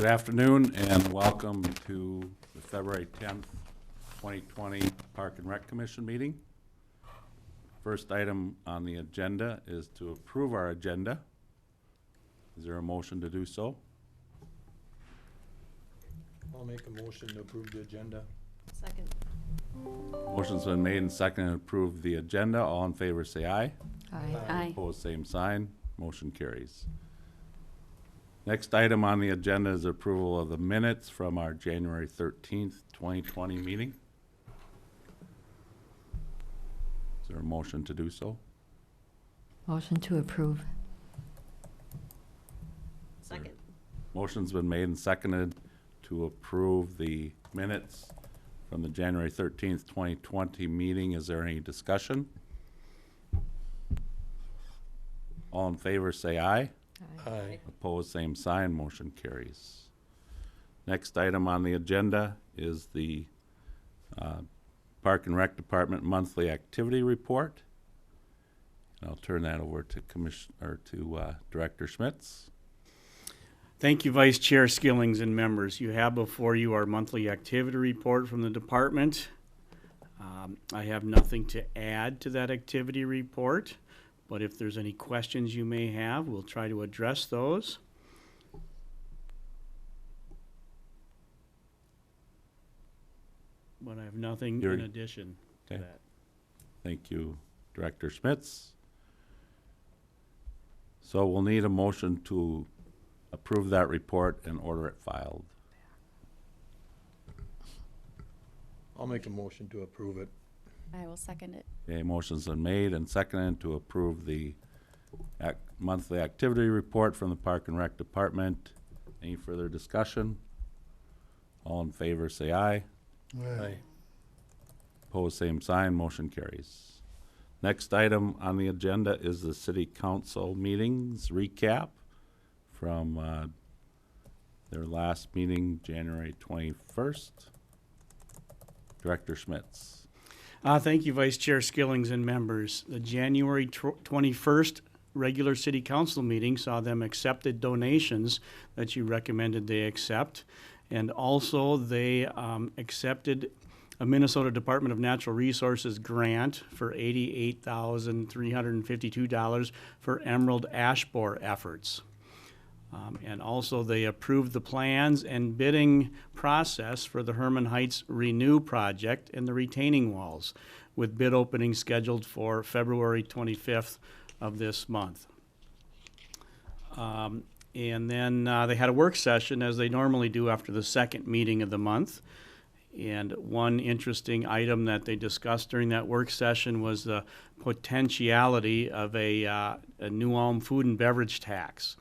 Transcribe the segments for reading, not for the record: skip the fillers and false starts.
Good afternoon and welcome to the February 10th, 2020 Park and Rec Commission meeting. First item on the agenda is to approve our agenda. Is there a motion to do so? I'll make a motion to approve the agenda. Second. Motion's been made and seconded to approve the agenda. All in favor say aye. Aye. Opposed, same sign. Motion carries. Next item on the agenda is approval of the minutes from our January 13th, 2020 meeting. Is there a motion to do so? Motion to approve. Second. Motion's been made and seconded to approve the minutes from the January 13th, 2020 meeting. Is there any discussion? All in favor say aye. Aye. Opposed, same sign. Motion carries. Next item on the agenda is the Park and Rec Department monthly activity report. I'll turn that over to Director Schmitz. Thank you, Vice Chair Skillings and members. You have before you our monthly activity report from the department. I have nothing to add to that activity report, but if there's any questions you may have, we'll try to address those. But I have nothing in addition to that. Thank you, Director Schmitz. So we'll need a motion to approve that report and order it filed. I'll make a motion to approve it. I will second it. Okay, motion's been made and seconded to approve the monthly activity report from the Park and Rec Department. Any further discussion? All in favor say aye. Aye. Opposed, same sign. Motion carries. Next item on the agenda is the City Council meetings recap from their last meeting, January 21st. Director Schmitz. Thank you, Vice Chair Skillings and members. The January 21st regular City Council meeting saw them accepted donations that you recommended they accept. And also they accepted a Minnesota Department of Natural Resources grant for $88,352 for emerald ash borer efforts. And also they approved the plans and bidding process for the Herman Heights Renew project and the retaining walls, with bid opening scheduled for February 25th of this month. And then they had a work session, as they normally do after the second meeting of the month. And one interesting item that they discussed during that work session was the potentiality of a New Ulm food and beverage tax.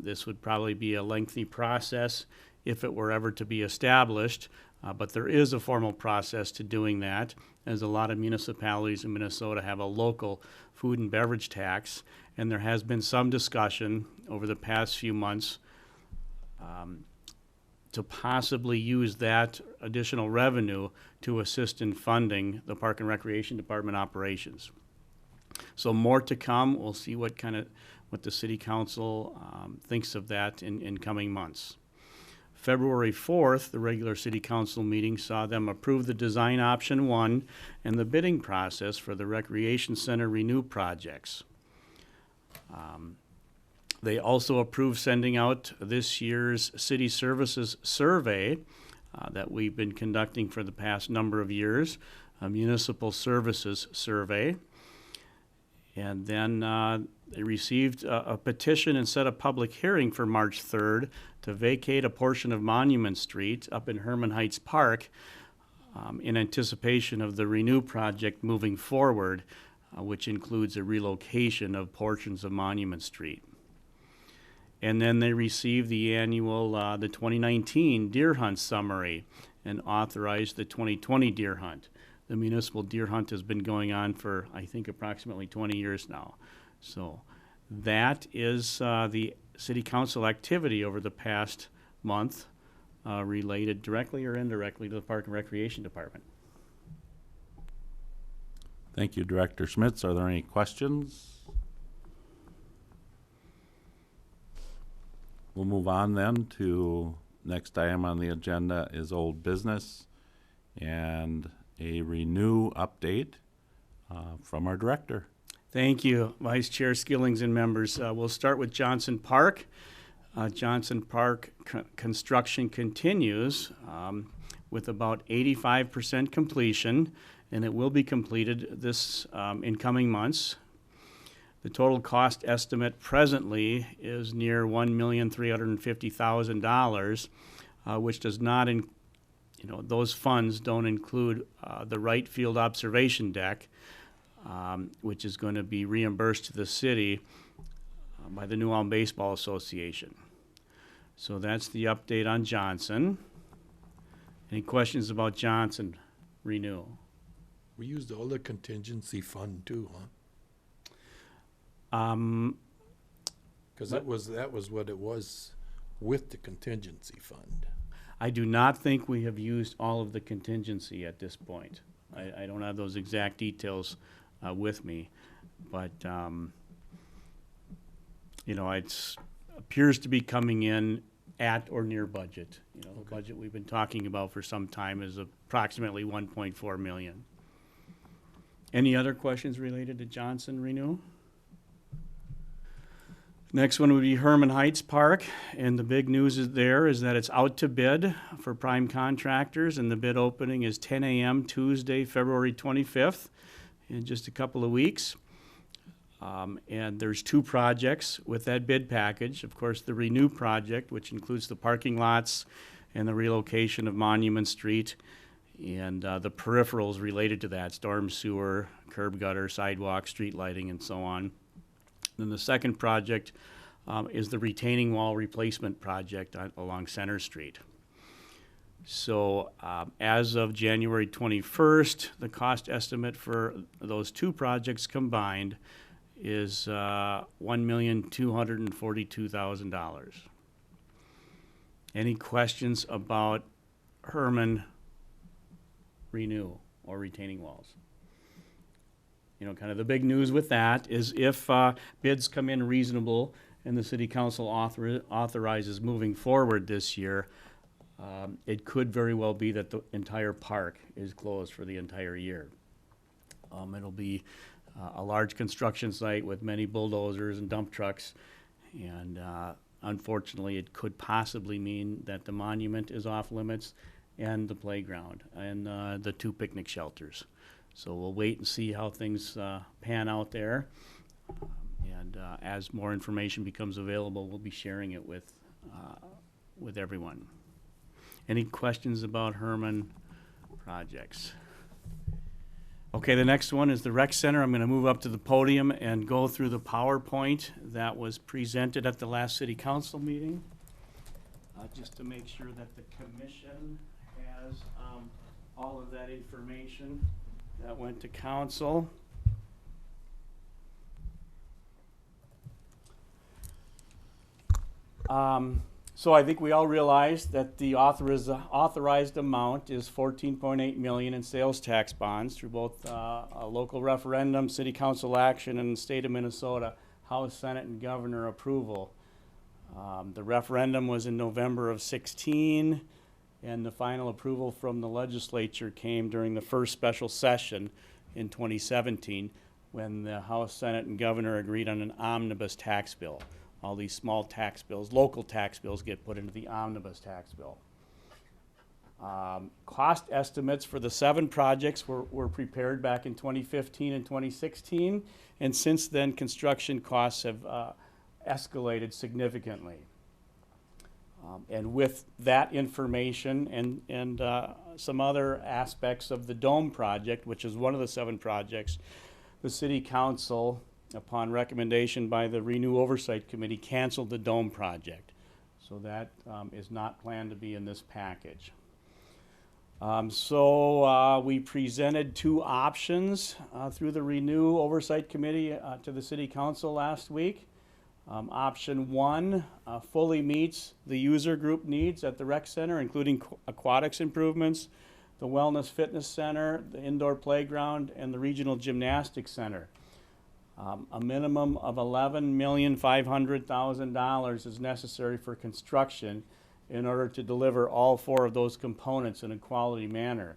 This would probably be a lengthy process if it were ever to be established, but there is a formal process to doing that, as a lot of municipalities in Minnesota have a local food and beverage tax, and there has been some discussion over the past few months to possibly use that additional revenue to assist in funding the Park and Recreation Department operations. So more to come. We'll see what the City Council thinks of that in coming months. February 4th, the regular City Council meeting saw them approve the design option 1 and the bidding process for the Recreation Center Renew projects. They also approved sending out this year's City Services Survey that we've been conducting for the past number of years, a Municipal Services Survey. And then they received a petition and set a public hearing for March 3rd to vacate a portion of Monument Street up in Herman Heights Park in anticipation of the Renew project moving forward, which includes a relocation of portions of Monument Street. And then they received the annual, the 2019 deer hunt summary and authorized the 2020 deer hunt. The municipal deer hunt has been going on for, I think, approximately 20 years now. So that is the City Council activity over the past month related directly or indirectly to the Park and Recreation Department. Thank you, Director Schmitz. Are there any questions? we'll move on then to next item on the agenda is old business and a renew update from our director. Thank you, Vice Chair Skillings and members. We'll start with Johnson Park. Johnson Park construction continues with about 85% completion, and it will be completed this in coming months. The total cost estimate presently is near $1,350,000, which does not, those funds don't include the right field observation deck, which is going to be reimbursed to the city by the New Ulm Baseball Association. So that's the update on Johnson. Any questions about Johnson Renew? We used all the contingency fund too, huh? Because that was what it was with the contingency fund. I do not think we have used all of the contingency at this point. I don't have those exact details with me, but it appears to be coming in at or near budget. The budget we've been talking about for some time is approximately $1.4 million. Any other questions related to Johnson Renew? Next one would be Herman Heights Park, and the big news is that it's out to bid for prime contractors, and the bid opening is 10 a.m. Tuesday, February 25th, in just a couple of weeks. And there's 2 projects with that bid package. Of course, the Renew project, which includes the parking lots and the relocation of Monument Street, and the peripherals related to that, storm sewer, curb gutter, sidewalk, street lighting, and so on. Then the second project is the retaining wall replacement project along Center Street. So as of January 21st, the cost estimate for those 2 projects combined is $1,242,000. Any questions about Herman Renew or retaining walls? Kind of the big news with that is if bids come in reasonable and the city council authorizes moving forward this year, it could very well be that the entire park is closed for the entire year. It'll be a large construction site with many bulldozers and dump trucks, and unfortunately it could possibly mean that the monument is off limits and the playground and the 2 picnic shelters. So we'll wait and see how things pan out there. And as more information becomes available, we'll be sharing it with everyone. Any questions about Herman projects? Okay, the next one is the rec center. I'm going to move up to the podium and go through the PowerPoint that was presented at the last city council meeting, just to make sure that the commission has all of that information that went to council. So I think we all realize that the authorized amount is $14.8 million in sales tax bonds through both a local referendum, city council action, and the state of Minnesota House, Senate, and Governor approval. The referendum was in November of 16, and the final approval from the legislature came during the first special session in 2017 when the House, Senate, and Governor agreed on an omnibus tax bill. All these small tax bills, local tax bills, get put into the omnibus tax bill. Cost estimates for the 7 projects were prepared back in 2015 and 2016, and since then construction costs have escalated significantly. And with that information and some other aspects of the Dome project, which is one of the 7 projects, the City Council, upon recommendation by the Renew Oversight Committee, canceled the Dome project. So that is not planned to be in this package. So we presented 2 options through the Renew Oversight Committee to the City Council last week. Option 1 fully meets the user group needs at the rec center, including aquatics improvements, the wellness fitness center, the indoor playground, and the regional gymnastics center. A minimum of $11,500,000 is necessary for construction in order to deliver all 4 of those components in a quality manner.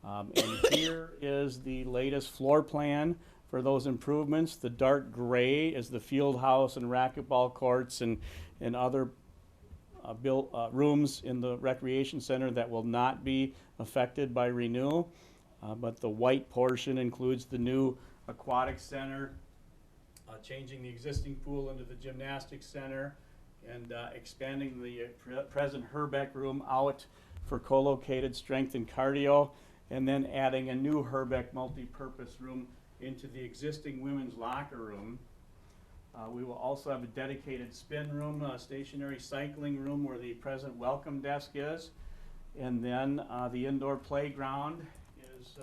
And here is the latest floor plan for those improvements. The dark gray is the field house and racquetball courts and other rooms in the recreation center that will not be affected by renewal. But the white portion includes the new aquatic center, changing the existing pool into the gymnastics center, and expanding the present Herbeck room out for co-located strength and cardio, and then adding a new Herbeck multi-purpose room into the existing women's locker room. We will also have a dedicated spin room, a stationary cycling room where the present welcome desk is, and then the indoor playground is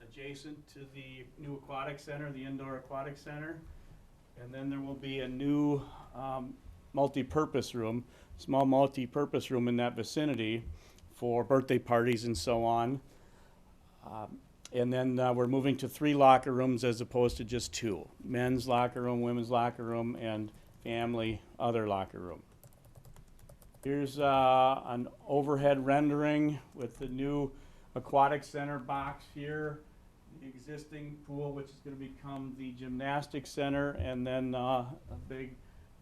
adjacent to the new aquatic center, the indoor aquatic center. And then there will be a new multi-purpose room, small multi-purpose room in that vicinity for birthday parties and so on. And then we're moving to 3 locker rooms as opposed to just 2. Men's locker room, women's locker room, and family other locker room. Here's an overhead rendering with the new aquatic center box here, the existing pool, which is going to become the gymnastics center, and then a big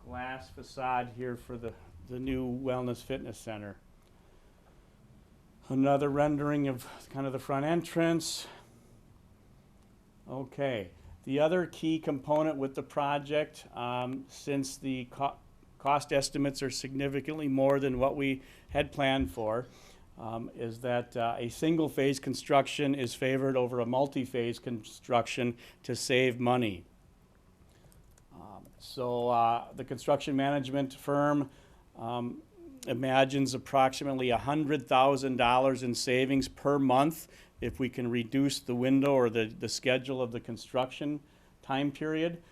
glass facade here for the new wellness fitness center. Another rendering of kind of the front entrance. Okay, the other key component with the project, since the cost estimates are significantly more than what we had planned for, is that a single-phase construction is favored over a multi-phase construction to save money. So the construction management firm imagines approximately $100,000 in savings per month if we can reduce the window or the schedule of the construction time period.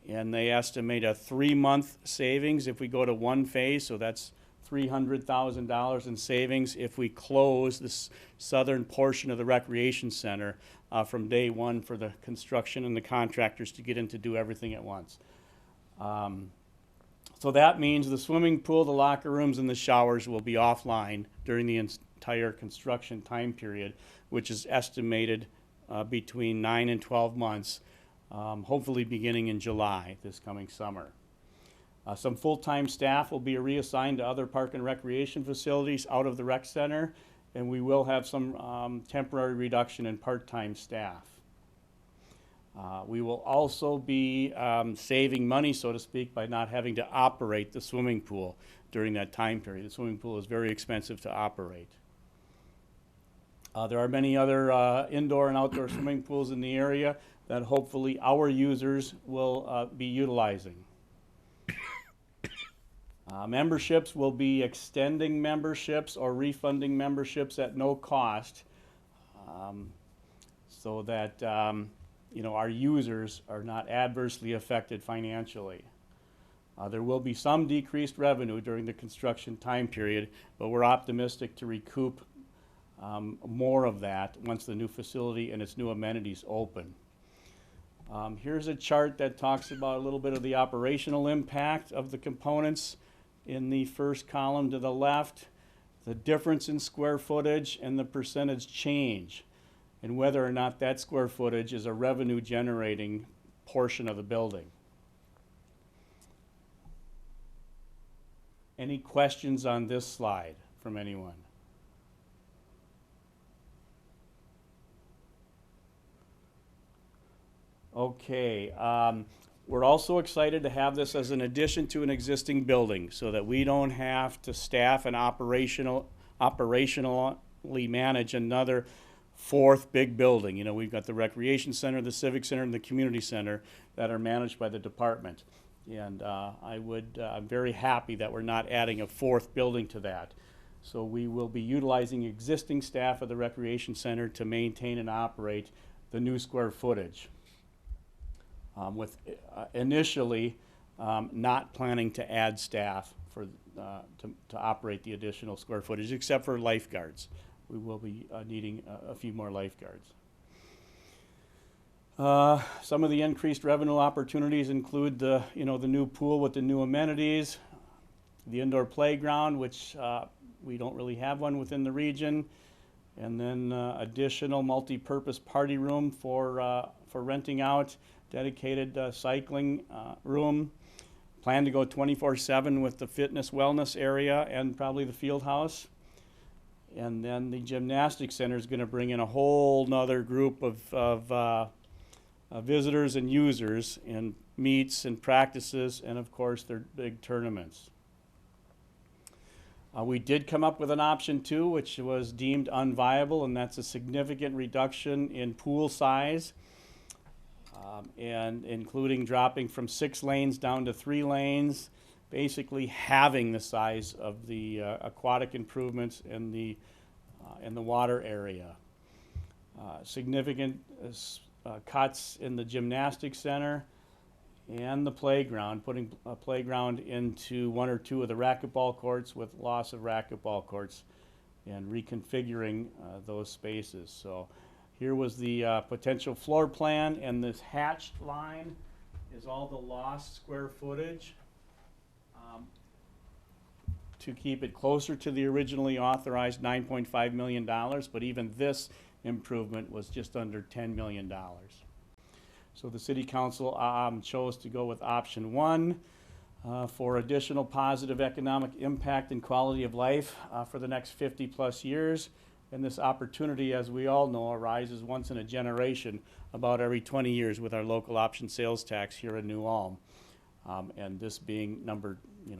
And they estimate a 3-month savings if we go to 1 phase, so that's $300,000 in savings if we close this southern portion of the recreation center from day 1 for the construction and the contractors to get in to do everything at once. So that means the swimming pool, the locker rooms, and the showers will be offline during the entire construction time period, which is estimated between 9 and 12 months, hopefully beginning in July this coming summer. Some full-time staff will be reassigned to other park and recreation facilities out of the rec center, and we will have some temporary reduction in part-time staff. We will also be saving money, so to speak, by not having to operate the swimming pool during that time period. The swimming pool is very expensive to operate. There are many other indoor and outdoor swimming pools in the area that hopefully our users will be utilizing. Memberships will be extending memberships or refunding memberships at no cost, so that our users are not adversely affected financially. There will be some decreased revenue during the construction time period, but we're optimistic to recoup more of that once the new facility and its new amenities open. Here's a chart that talks about a little bit of the operational impact of the components in the first column to the left, the difference in square footage and the percentage change, and whether or not that square footage is a revenue generating portion of the building. Any questions on this slide from anyone? Okay, we're also excited to have this as an addition to an existing building so that we don't have to staff and operationally manage another 4th big building. You know, we've got the recreation center, the civic center, and the community center that are managed by the department. And I'm very happy that we're not adding a 4th building to that. So we will be utilizing existing staff of the recreation center to maintain and operate the new square footage. With initially not planning to add staff for to operate the additional square footage, except for lifeguards. We will be needing a few more lifeguards. Some of the increased revenue opportunities include the new pool with the new amenities, the indoor playground, which we don't really have one within the region, and then additional multi-purpose party room for renting out, dedicated cycling room. Plan to go 24/7 with the fitness wellness area and probably the field house. And then the gymnastics center is going to bring in a whole nother group of visitors and users, and meets and practices, and of course their big tournaments. We did come up with an option 2, which was deemed unviable, and that's a significant reduction in pool size, and including dropping from 6 lanes down to 3 lanes, basically halving the size of the aquatic improvements in the water area. Significant cuts in the gymnastics center and the playground, putting a playground into 1 or 2 of the racquetball courts with loss of racquetball courts, and reconfiguring those spaces. So here was the potential floor plan, and this hatched line is all the lost square footage to keep it closer to the originally authorized $9.5 million, but even this improvement was just under $10 million. So the City Council chose to go with option 1 for additional positive economic impact and quality of life for the next 50+ years. And this opportunity, as we all know, arises once in a generation, about every 20 years, with our local option sales tax here in New Ulm. And this being number,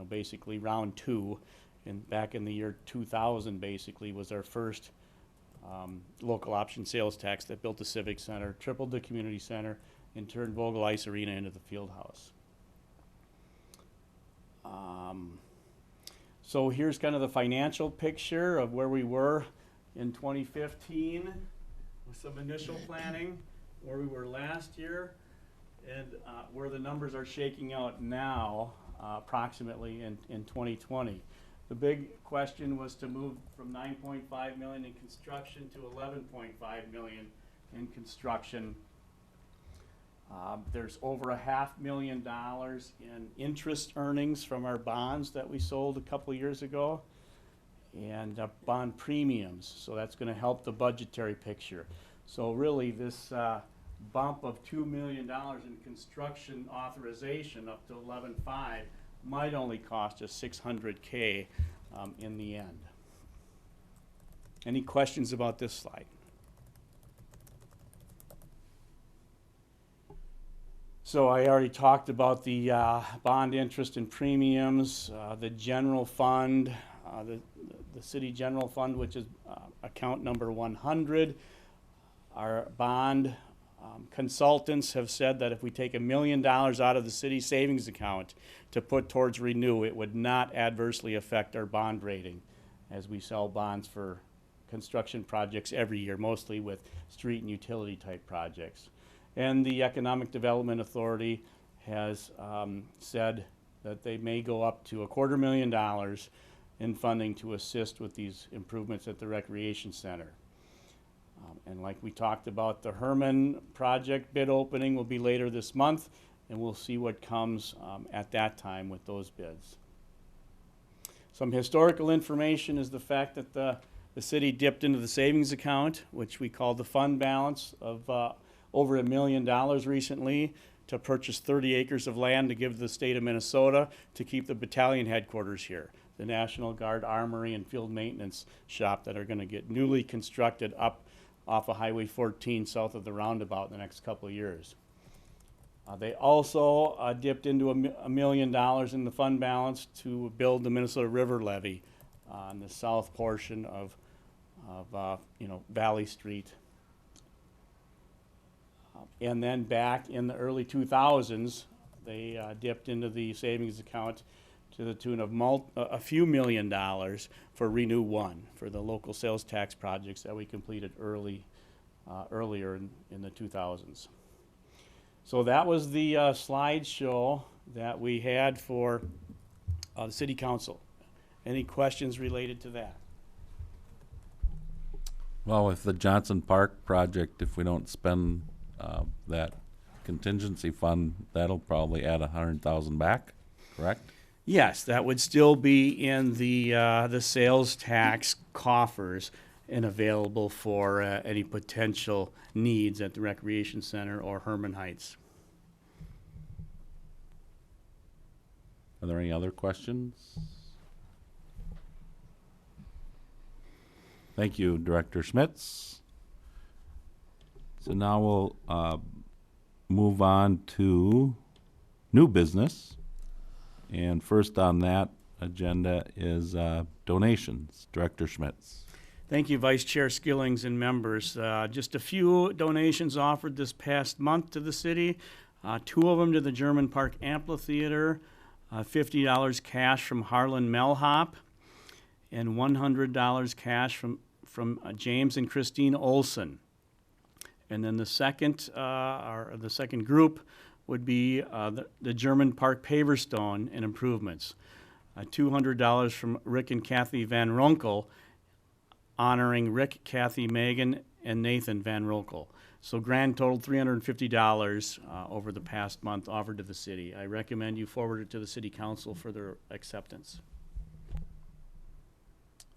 basically round 2, and back in the year 2000, basically, was our first local option sales tax that built the Civic Center, tripled the community center, and turned Vogel Ice Arena into the field house. So here's kind of the financial picture of where we were in 2015 with some initial planning, where we were last year, and where the numbers are shaking out now, approximately in 2020. The big question was to move from $9.5 million in construction to $11.5 million in construction. There's over $500,000 in interest earnings from our bonds that we sold a couple years ago, and bond premiums. So that's going to help the budgetary picture. So really, this bump of $2 million in construction authorization up to 11.5 might only cost us $600K in the end. Any questions about this slide? So I already talked about the bond interest and premiums, the general fund, the city general fund, which is account number 100. Our bond consultants have said that if we take $1 million out of the city savings account to put towards renew, it would not adversely affect our bond rating, as we sell bonds for construction projects every year, mostly with street and utility type projects. And the Economic Development Authority has said that they may go up to $250,000 in funding to assist with these improvements at the recreation center. And like we talked about, the Herman project bid opening will be later this month, and we'll see what comes at that time with those bids. Some historical information is the fact that the city dipped into the savings account, which we call the fund balance, of over $1 million recently, to purchase 30 acres of land to give the state of Minnesota to keep the battalion headquarters here, the National Guard Armory and Field Maintenance Shop that are going to get newly constructed up off of Highway 14 south of the roundabout in the next couple of years. They also dipped into $1 million in the fund balance to build the Minnesota River Levee on the south portion of Valley Street. And then back in the early 2000s, they dipped into the savings account to the tune of a few $1 million for Renew One, for the local sales tax projects that we completed earlier in the 2000s. So that was the slideshow that we had for the City Council. Any questions related to that? Well, with the Johnson Park project, if we don't spend that contingency fund, that'll probably add 100,000 back, correct? Yes, that would still be in the sales tax coffers and available for any potential needs at the Recreation Center or Herman Heights. Are there any other questions? Thank you, Director Schmitz. So now we'll move on to new business. And first on that agenda is donations. Director Schmitz. Thank you, Vice Chair Skillings and members. Just a few donations offered this past month to the city. 2 of them to the German Park Amphitheater, $50 cash from Harlan Melhop, and $100 cash from James and Christine Olson. And then the second group would be the German Park paver stone and improvements. $200 from Rick and Kathy Van Ronkel, honoring Rick, Kathy, Megan, and Nathan Van Ronkel. So grand total $350 over the past month offered to the city. I recommend you forward it to the City Council for their acceptance.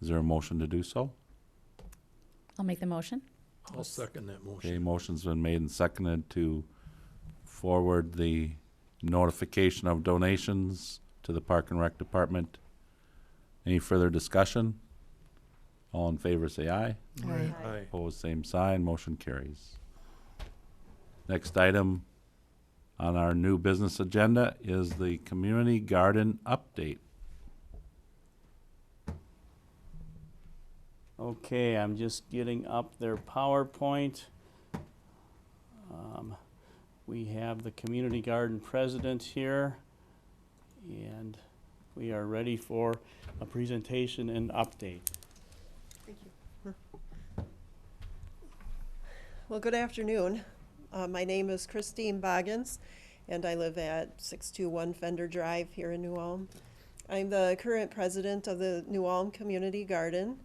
Is there a motion to do so? I'll make the motion. I'll second that Okay, motion. motion's been made and seconded to forward the notification of donations to the Park and Rec Department. Any further discussion? All in favor say aye. Aye. Opposed, same sign. Motion carries. Next item on our new business agenda is the community garden update. Okay, I'm just getting up their PowerPoint. We have the community garden president here, and we are ready for a presentation and update. Thank you. Well, good afternoon. My name is Christine Boggins, and I live at 621 Fender Drive here in New Ulm. I'm the current president of the New Ulm Community Garden.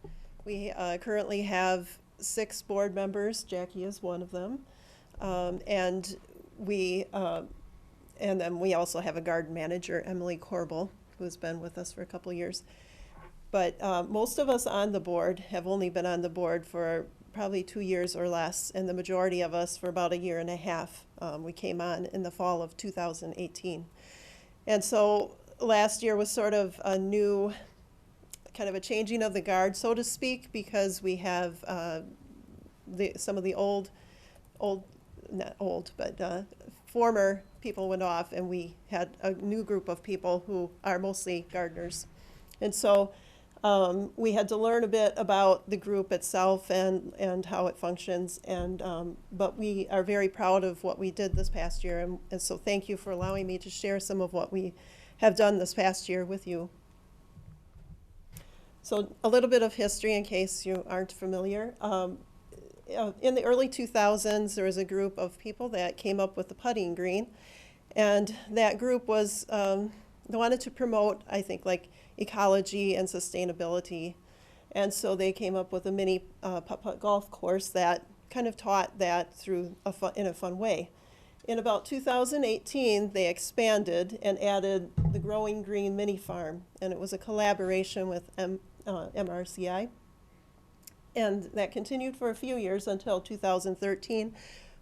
We currently have 6 board members. Jackie is one of them. And then we also have a garden manager, Emily Corbel, who has been with us for a couple years. But most of us on the board have only been on the board for probably 2 years or less, and the majority of us for about 1.5 years. We came on in the fall of 2018. And so last year was sort of a new, kind of a changing of the guard, so to speak, because we have some of the former people went off, and we had a new group of people who are mostly gardeners. And so we had to learn a bit about the group itself and how it functions, but we are very proud of what we did this past year, and so thank you for allowing me to share some of what we have done this past year with you. So a little bit of history in case you aren't familiar. In the early 2000s, there was a group of people that came up with the putting green, and that group was, they wanted to promote, I think, like ecology and sustainability, and so they came up with a mini putt-putt golf course that kind of taught that through in a fun way. In about 2018, they expanded and added the Growing Green Mini Farm, and it was a collaboration with MRCI. And that continued for a few years until 2013,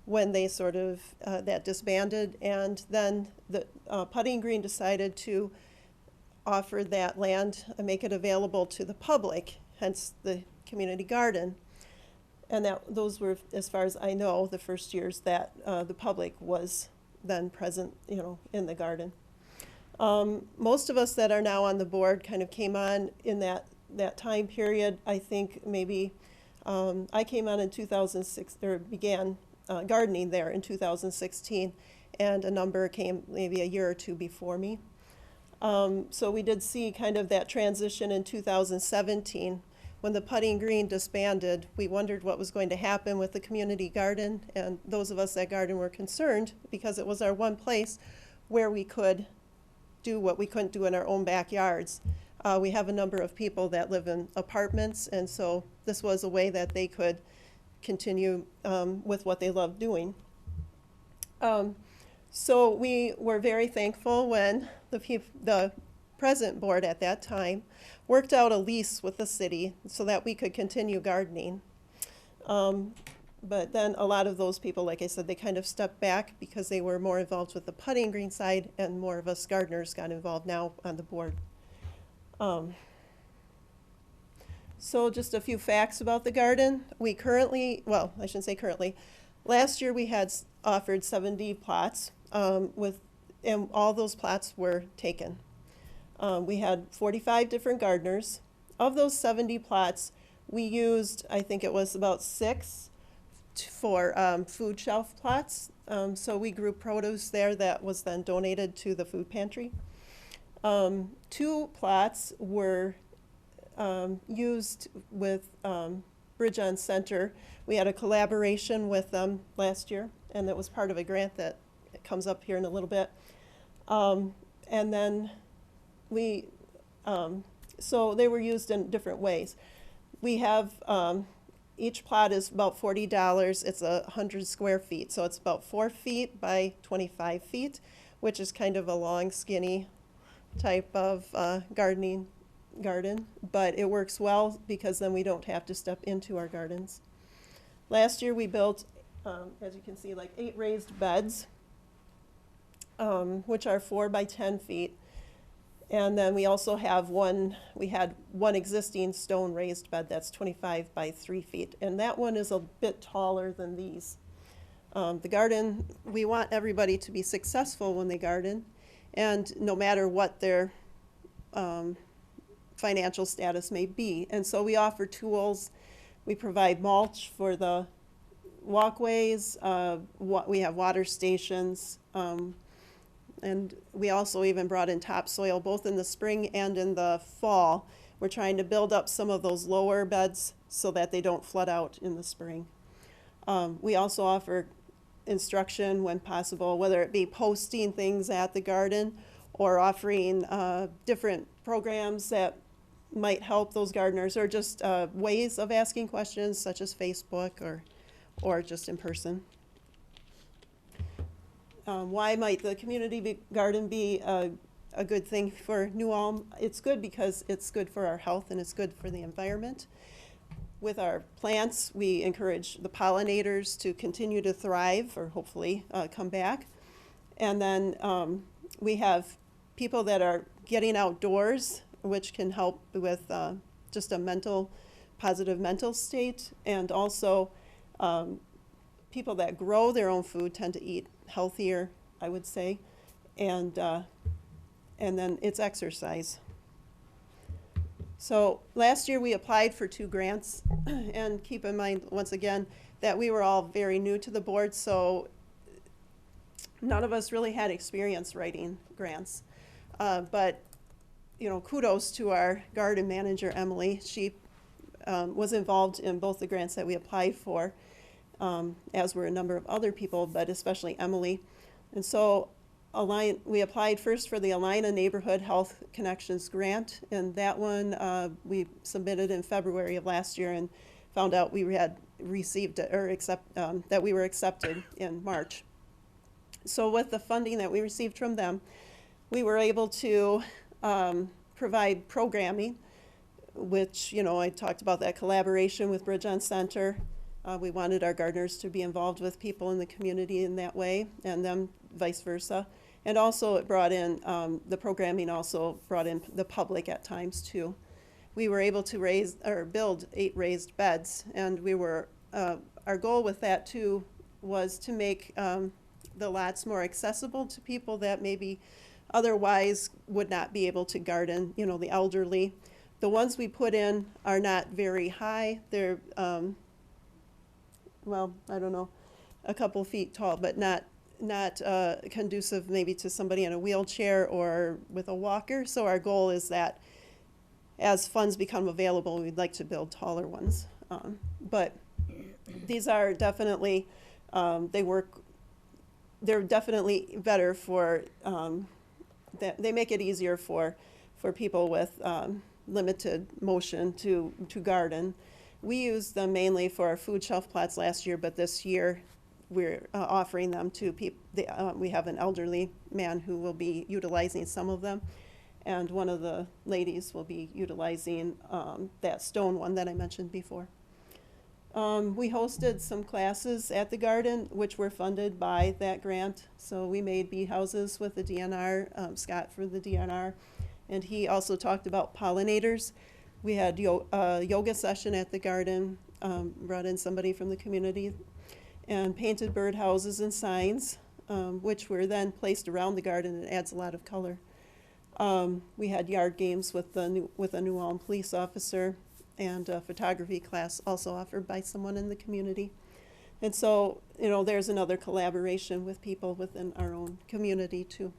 when they sort of, that disbanded, and then the Putting Green decided to offer that land and make it available to the public, hence the community garden. And those were, as far as I know, the first years that the public was then present, in the garden. Most of us that are now on the board kind of came on in that time period. I think maybe I came on in 2006, or began gardening there in 2016, and a number came maybe a year or two before me. So we did see kind of that transition in 2017. When the Putting Green disbanded, we wondered what was going to happen with the community garden, and those of us that garden were concerned because it was our one place where we could do what we couldn't do in our own backyards. We have a number of people that live in apartments, and so this was a way that they could continue with what they love doing. So we were very thankful when the present board at that time worked out a lease with the city so that we could continue gardening. But then a lot of those people, like I said, they kind of stepped back because they were more involved with the putting green side, and more of us gardeners got involved now on the board. So just a few facts about the garden. We currently, well, I shouldn't say currently, last year we had offered 70 plots, and all those plots were taken. We had 45 different gardeners. Of those 70 plots, we used, I think it was about 6 for food shelf plots. So we grew produce there that was then donated to the food pantry. 2 plots were used with Bridge on Center. We had a collaboration with them last year, and that was part of a grant that comes up here in a little bit. And then so they were used in different ways. We have, each plot is about $40. It's 100 square feet, so it's about 4 feet by 25 feet, which is kind of a long, skinny type of garden, but it works well because then we don't have to step into our gardens. Last year we built, as you can see, like 8 raised beds, which are 4 by 10 feet. And then we also have we had one existing stone raised bed that's 25 by 3 feet. And that one is a bit taller than these. The garden, we want everybody to be successful when they garden, and no matter what their financial status may be. And so we offer tools. We provide mulch for the walkways. We have water stations. And we also even brought in topsoil both in the spring and in the fall. We're trying to build up some of those lower beds so that they don't flood out in the spring. We also offer instruction when possible, whether it be posting things at the garden or offering different programs that might help those gardeners, or just ways of asking questions such as Facebook or just in person. Why might the community garden be a good thing for New Ulm? It's good because it's good for our health and it's good for the environment. With our plants, we encourage the pollinators to continue to thrive, or hopefully come back. And then we have people that are getting outdoors, which can help with just a positive mental state. And also people that grow their own food tend to eat healthier, I would say, and then it's exercise. So last year we applied for 2 grants, and keep in mind once again that we were all very new to the board, so none of us really had experience writing grants. But kudos to our garden manager, Emily. She was involved in both the grants that we applied for, as were a number of other people, but especially Emily. And so we applied first for the Alaina Neighborhood Health Connections Grant, and that one we submitted in February of last year and found out we had received it, or that we were accepted in March. So with the funding that we received from them, we were able to provide programming, which, I talked about that collaboration with Bridge on Center. We wanted our gardeners to be involved with people in the community in that way, and them vice versa. And also it brought in, the programming also brought in the public at times too. We were able to build 8 raised beds, and our goal with that too was to make the lots more accessible to people that maybe otherwise would not be able to garden, the elderly. The ones we put in are not very high. They're well, I don't know, a couple feet tall, but not conducive maybe to somebody in a wheelchair or with a walker. So our goal is that as funds become available, we'd like to build taller ones. But these are definitely, they're definitely better for, they make it easier for people with limited motion to garden. We used them mainly for our food shelf plots last year, but this year we're offering them to people. We have an elderly man who will be utilizing some of them, and one of the ladies will be utilizing that stone one that I mentioned before. We hosted some classes at the garden, which were funded by that grant. So we made bee houses with the DNR, Scott for the DNR, and he also talked about pollinators. We had a yoga session at the garden, brought in somebody from the community, and painted birdhouses and signs, which were then placed around the garden. It adds a lot of color. We had yard games with a New Ulm police officer, and a photography class also offered by someone in the community. And so, you know, there's another collaboration with people within our own community too.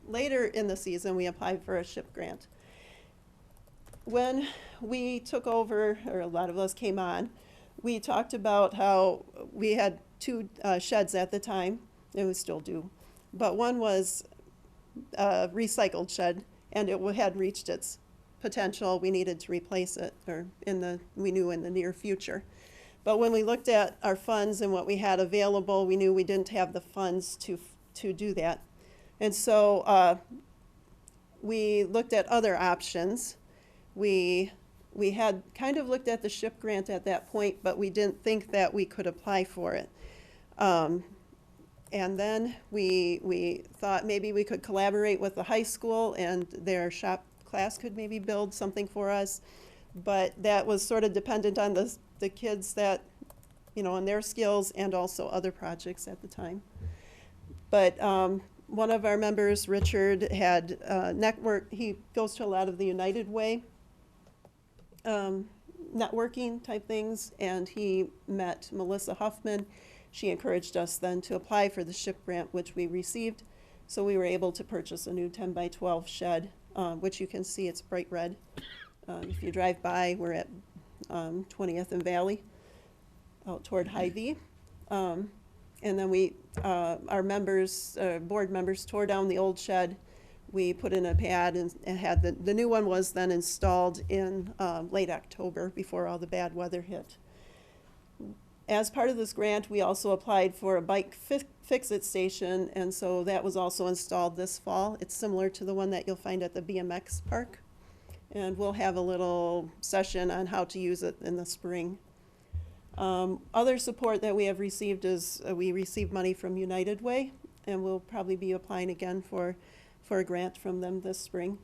Later in the season, we applied for a SHIP grant. When we took over, or a lot of us came on, we talked about how we had two sheds at the time, and we still do. But one was a recycled shed, and it had reached its potential. We needed to replace it, or we knew in the near future. But when we looked at our funds and what we had available, we knew we didn't have the funds to do that. And so we looked at other options. We had kind of looked at the SHIP grant at that point, but we didn't think that we could apply for it. And then we thought maybe we could collaborate with the high school, and their shop class could maybe build something for us. But that was sort of dependent on the kids that, you know, and their skills, and also other projects at the time. But one of our members, Richard, had network. He goes to a lot of the United Way networking type things, and he met Melissa Huffman. She encouraged us then to apply for the SHIP grant, which we received. So we were able to purchase a new 10 by 12 shed, which you can see it's bright red. If you drive by, we're at 20th and Valley, out toward Hy-Vee. And then our members, board members, tore down the old shed. We put in a pad, and had the new one was then installed in late October, before all the bad weather hit. As part of this grant, we also applied for a bike fix-it station, and so that was also installed this fall. It's similar to the one that you'll find at the BMX park. And we'll have a little session on how to use it in the spring. Other support that we have received is we received money from United Way, and we'll probably be applying again for a grant from them this spring.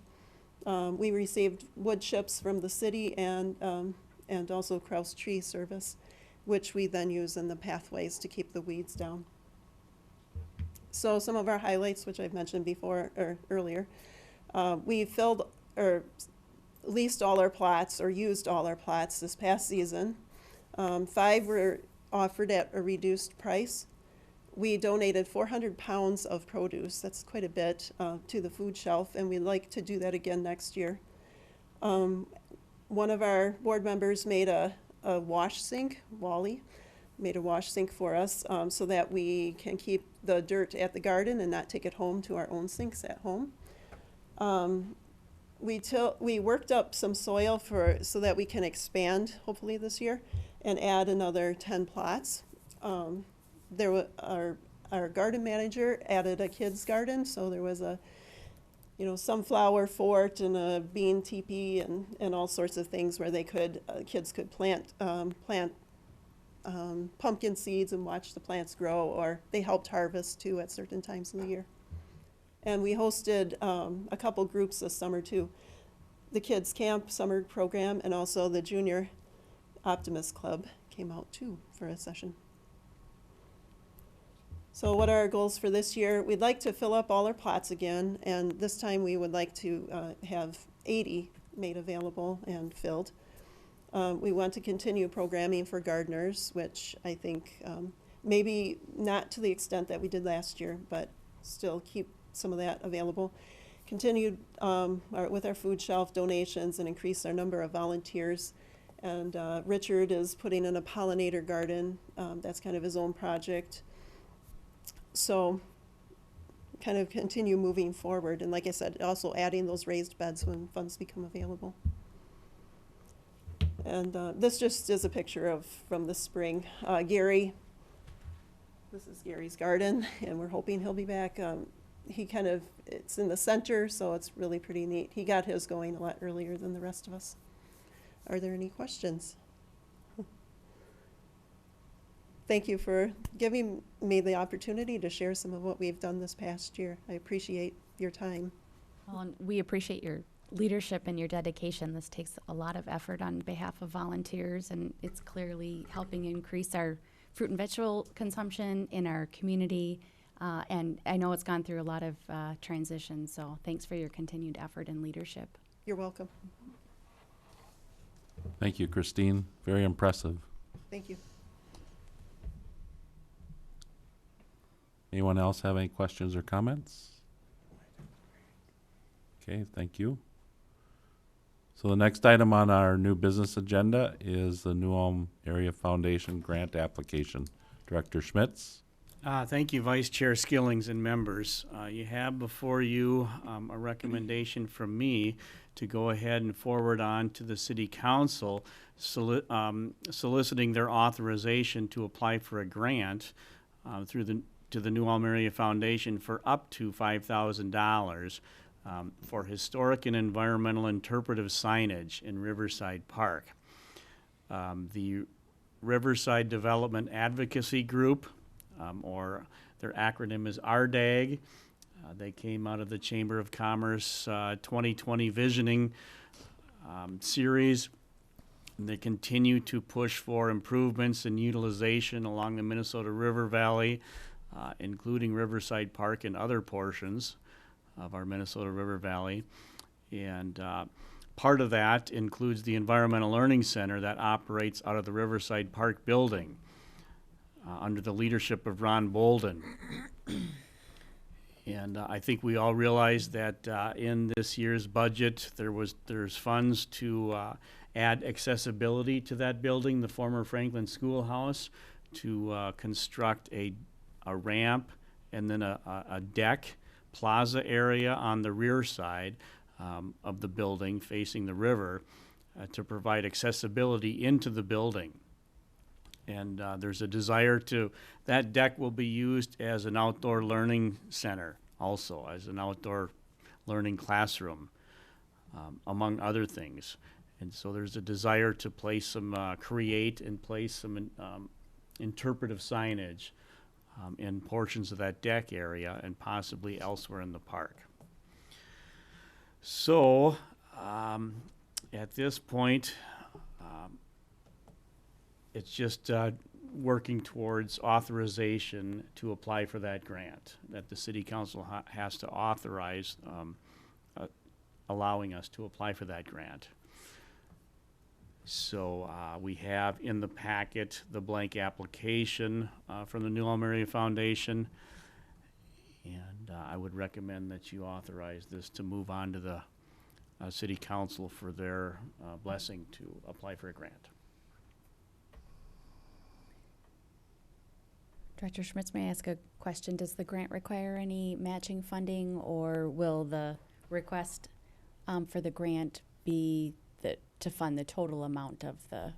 We received wood chips from the city, and also Kraus Tree Service, which we then use in the pathways to keep the weeds down. So some of our highlights, which I've mentioned before or earlier, we filled or leased all our plots, or used all our plots this past season. 5 were offered at a reduced price. We donated 400 pounds of produce, that's quite a bit, to the food shelf, and we'd like to do that again next year. One of our board members made a wash sink, Wally, made a wash sink for us, so that we can keep the dirt at the garden and not take it home to our own sinks at home. We worked up some soil so that we can expand, hopefully this year, and add another 10 plots. Our garden manager added a kid's garden, so there was a sunflower fort and a bean teepee and all sorts of things where they kids could plant pumpkin seeds and watch the plants grow, or they helped harvest too at certain times of the year. And we hosted a couple groups this summer too. The Kids Camp summer program, and also the Junior Optimist Club came out too for a session. So what are our goals for this year? We'd like to fill up all our plots again, and this time we would like to have 80 made available and filled. We want to continue programming for gardeners, which I think maybe not to the extent that we did last year, but still keep some of that available. Continued with our food shelf donations and increase our number of volunteers. And Richard is putting in a pollinator garden. That's kind of his own project. So kind of continue moving forward. And like I said, also adding those raised beds when funds become available. And this just is a picture of from the spring. Gary, this is Gary's garden, and we're hoping he'll be back. It's in the center, so it's really pretty neat. He got his going a lot earlier than the rest of us. Are there any questions? Thank you for giving me the opportunity to share some of what we've done this past year. I appreciate your time. Well, and we appreciate your leadership and your dedication. This takes a lot of effort on behalf of volunteers, and it's clearly helping increase our fruit and vegetable consumption in our community. And I know it's gone through a lot of transition, so thanks for your continued effort and leadership. You're welcome. Thank you, Christine. Very impressive. Thank you. Anyone else have any questions or comments? Okay, thank you. So the next item on our new business agenda is the New Ulm Area Foundation grant application. Director Schmitz. Thank you, Vice Chair Skillings and members. You have before you a recommendation from me to go ahead and forward on to the City Council soliciting their authorization to apply for a grant to the New Ulm Area Foundation for up to $5,000 for historic and environmental interpretive signage in Riverside Park. The Riverside Development Advocacy Group, or their acronym is RDAG. They came out of the Chamber of Commerce 2020 Visioning series. They continue to push for improvements in utilization along the Minnesota River Valley, including Riverside Park and other portions of our Minnesota River Valley. And part of that includes the Environmental Learning Center that operates out of the Riverside Park building under the leadership of Ron Bolden. And I think we all realize that in this year's budget, there's funds to add accessibility to that building, the former Franklin Schoolhouse, to construct a ramp and then a deck plaza area on the rear side of the building facing the river to provide accessibility into the building. And there's a desire that deck will be used as an outdoor learning center, also as an outdoor learning classroom, among other things. And so there's a desire to create and place some interpretive signage in portions of that deck area and possibly elsewhere in the park. So at this point, it's just working towards authorization to apply for that grant, that the City Council has to authorize allowing us to apply for that grant. So we have in the packet the blank application from the New Ulm Area Foundation, and I would recommend that you authorize this to move on to the City Council for their blessing to apply for a grant. Director Schmitz, may I ask a question? Does the grant require any matching funding, or will the request for the grant be to fund the total amount of the?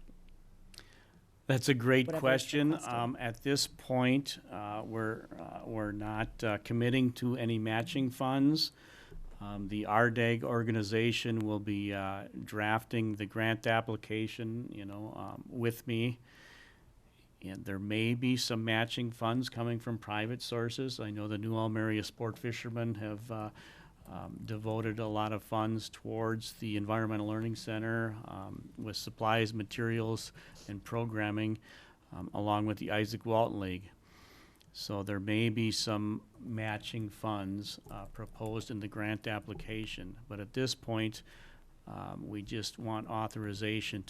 That's a great Whatever is question. requested. At this point, we're not committing to any matching funds. The RDAG organization will be drafting the grant application, with me. And there may be some matching funds coming from private sources. I know the New Ulm Area Sport Fishermen have devoted a lot of funds towards the Environmental Learning Center with supplies, materials, and programming, along with the Isaac Walton League. So there may be some matching funds proposed in the grant application. But at this point, we just want authorization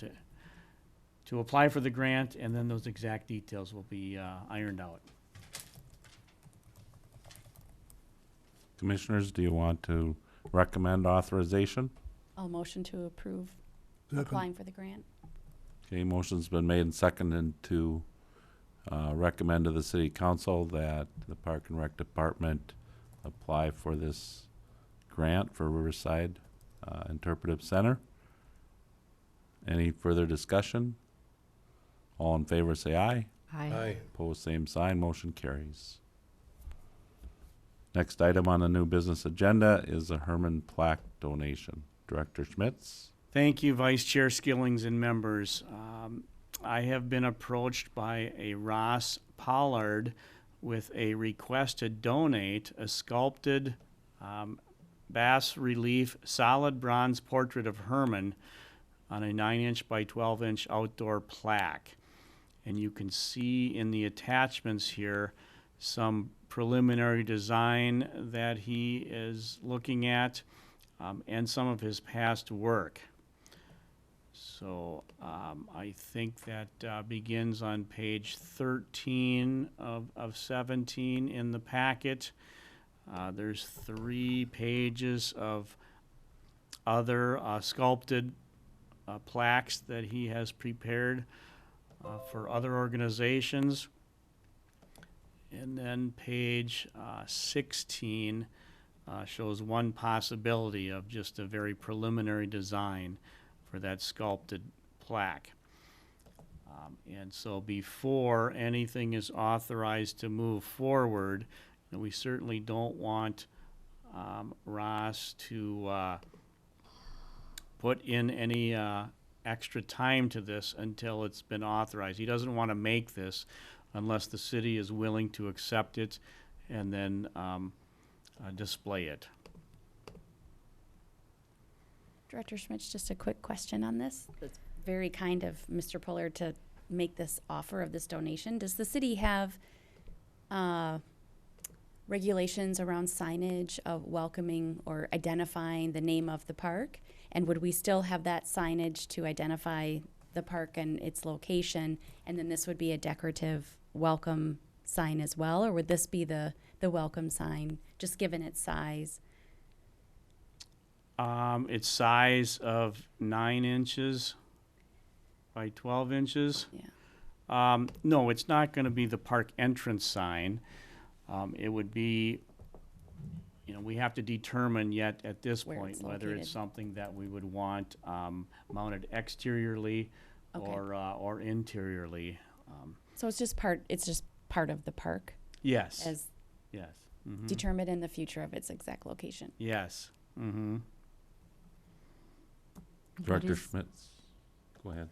to apply for the grant, and then those exact details will be ironed out. Commissioners, do you want to recommend authorization? I'll motion to approve applying for the grant. Okay, motion's been made and seconded to recommend to the City Council that the Park and Rec Department apply for this grant for Riverside Interpretive Center. Any further discussion? All in favor say aye. Aye. Opposed, same sign, motion carries. Next item on the new business agenda is a Herman plaque donation. Director Schmitz? Thank you, Vice Chair Skillings and members. I have been approached by a Ross Pollard with a request to donate a sculpted bas relief solid bronze portrait of Herman on a 9-inch by 12-inch outdoor plaque. And you can see in the attachments here some preliminary design that he is looking at and some of his past work. So I think that begins on page 13 of 17 in the packet. There's 3 pages of other sculpted plaques that he has prepared for other organizations. And then page 16 shows one possibility of just a very preliminary design for that sculpted plaque. And so before anything is authorized to move forward, we certainly don't want Ross to put in any extra time to this until it's been authorized. He doesn't want to make this unless the city is willing to accept it and then display it. Director Schmitz, just a quick question on this. It's very kind of Mr. Puller to make this offer of this donation. Does the city have regulations around signage of welcoming or identifying the name of the park? And would we still have that signage to identify the park and its location? And then this would be a decorative welcome sign as well? Or would this be the welcome sign, just given its size? Its size of 9 inches by 12 inches. Yeah. No, it's not going to be the park entrance sign. It would be, we have to determine yet at this Where point it's whether located. it's something that we would want mounted exteriorly Okay. or interiorly. So it's just part of the park Yes. as Yes. Mhm. determined in the future of its exact location. Yes. Mm-hmm. Director Schmitz? Go ahead.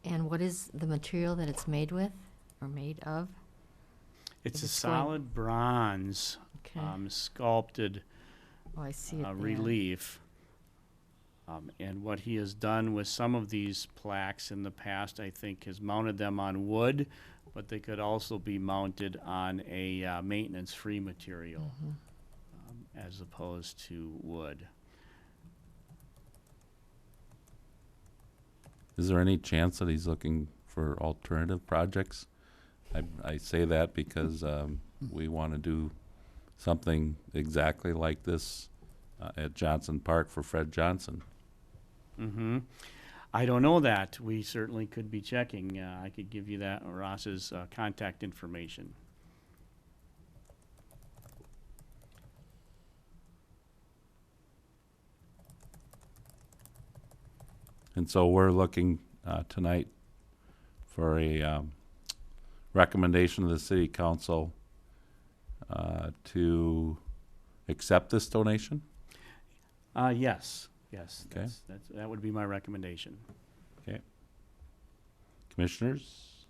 And what is the material that it's made with or made of? It's a It's going- solid bronze Okay. sculpted Oh, I see it there. relief. And what he has done with some of these plaques in the past, I think, has mounted them on wood, but they could also be mounted on a maintenance-free material as opposed to wood. Is there any chance that he's looking for alternative projects? I say that because we want to do something exactly like this at Johnson Park for Fred Johnson. Mm-hmm. I don't know that. We certainly could be checking. I could give you that, Ross's contact information. And so we're looking tonight for a recommendation of the city council to accept this donation. Yes, yes. Okay. That would be my recommendation. Okay. Commissioners?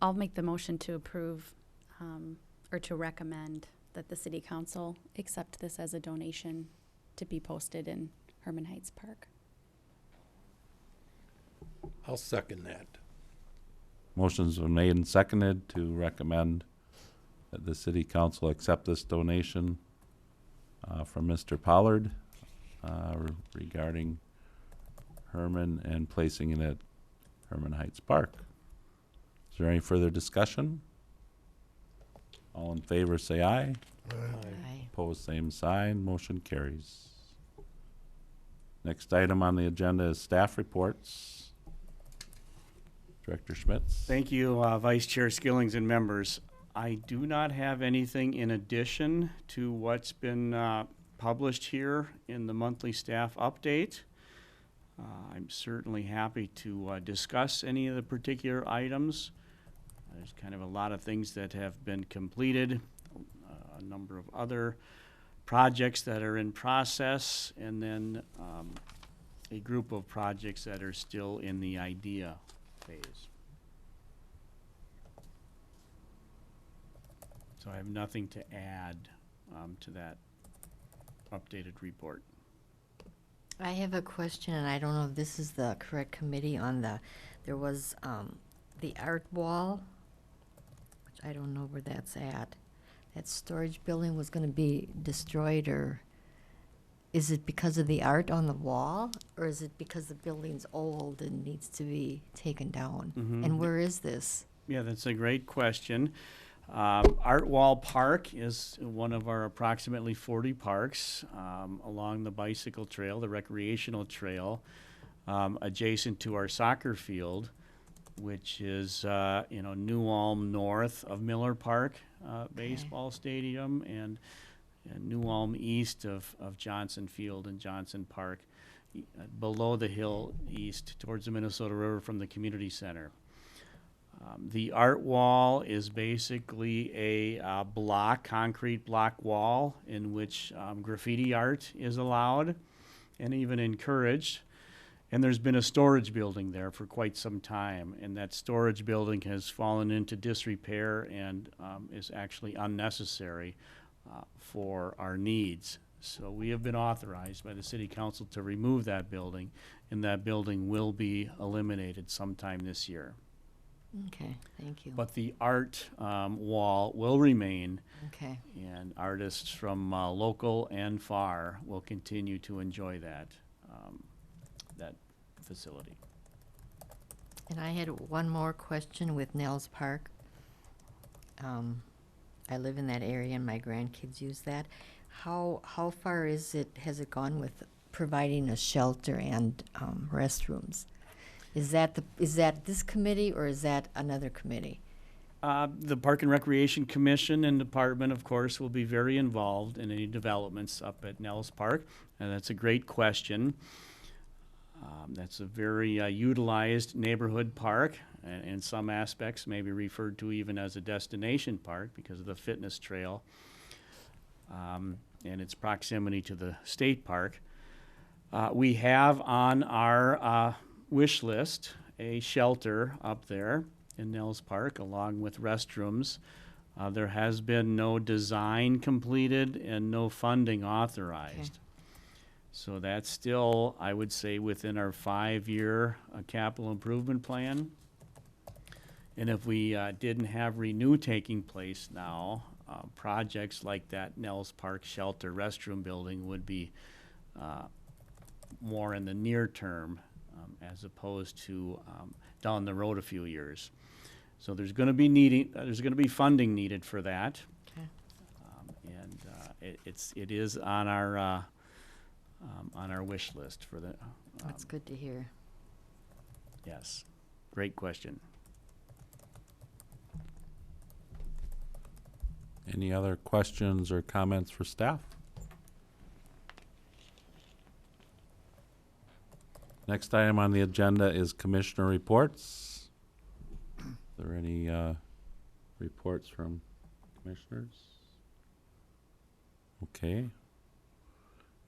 I'll make the motion to approve or to recommend that the city council accept this as a donation to be posted in Herman Heights Park. I'll second that. Motion's been made and seconded to recommend that the city council accept this donation from Mr. Pollard regarding Herman and placing it at Herman Heights Park. Is there any further discussion? All in favor say aye. Aye. Opposed, same sign. Motion carries. Next item on the agenda is staff reports. Director Schmitz? Thank you, Vice Chair Skillings and members. I do not have anything in addition to what's been published here in the monthly staff update. I'm certainly happy to discuss any of the particular items. There's kind of a lot of things that have been completed, a number of other projects that are in process, and then a group of projects that are still in the idea phase. So I have nothing to add to that updated report. I have a question, and I don't know if this is the correct committee on there was the art wall, which I don't know where that's at. That storage building was gonna be destroyed, or is it because of the art on the wall, or is it because the building's old and needs to be taken down? Mhm. And where is this? Yeah, that's a great question. Art Wall Park is one of our approximately 40 parks along the bicycle trail, the recreational trail, adjacent to our soccer field, which is New Ulm north of Miller Park baseball stadium, and New Ulm east of Johnson Field and Johnson Park, below the hill east towards the Minnesota River from the community center. The art wall is basically a concrete block wall in which graffiti art is allowed and even encouraged. And there's been a storage building there for quite some time, and that storage building has fallen into disrepair and is actually unnecessary for our needs. So we have been authorized by the City Council to remove that building, and that building will be eliminated sometime this year. Okay, thank you. But the art wall will remain, Okay, and artists from local and far will continue to enjoy that facility. and I had one more question with Nels Park. I live in that area and my grandkids use that. How far has it gone with providing a shelter and restrooms? Is that this committee, or is that another committee? The Park and Recreation Commission and Department, of course, will be very involved in any developments up at Nels Park, and that's a great question. That's a very utilized neighborhood park, and in some aspects may be referred to even as a destination park because of the fitness trail and its proximity to the state park. We have on our wish list a shelter up there in Nels Park along with restrooms. There has been no design completed and no funding authorized. So that's still, I would say, within our 5-year capital improvement plan. And if we didn't have Renew taking place now, projects like that Nels Park shelter restroom building would be more in the near term as opposed to down the road a few years. So there's going to be funding needed for that, Okay. and it is on our wish list for the. That's good to hear. Yes, great question. Any other questions or comments for staff? Next item on the agenda is commissioner reports. Are there any reports from commissioners? Okay.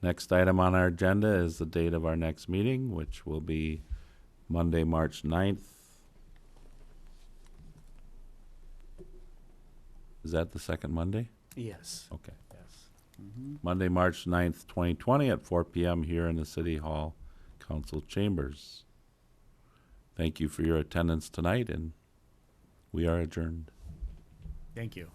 Next item on our agenda is the date of our next meeting, which will be Monday, March 9th. Is that the second Monday? Yes. Okay. Yes. Mm-hmm. Monday, March 9th, 2020 at 4 p.m. here in the City Hall Council Chambers. Thank you for your attendance tonight, and we are adjourned. Thank you.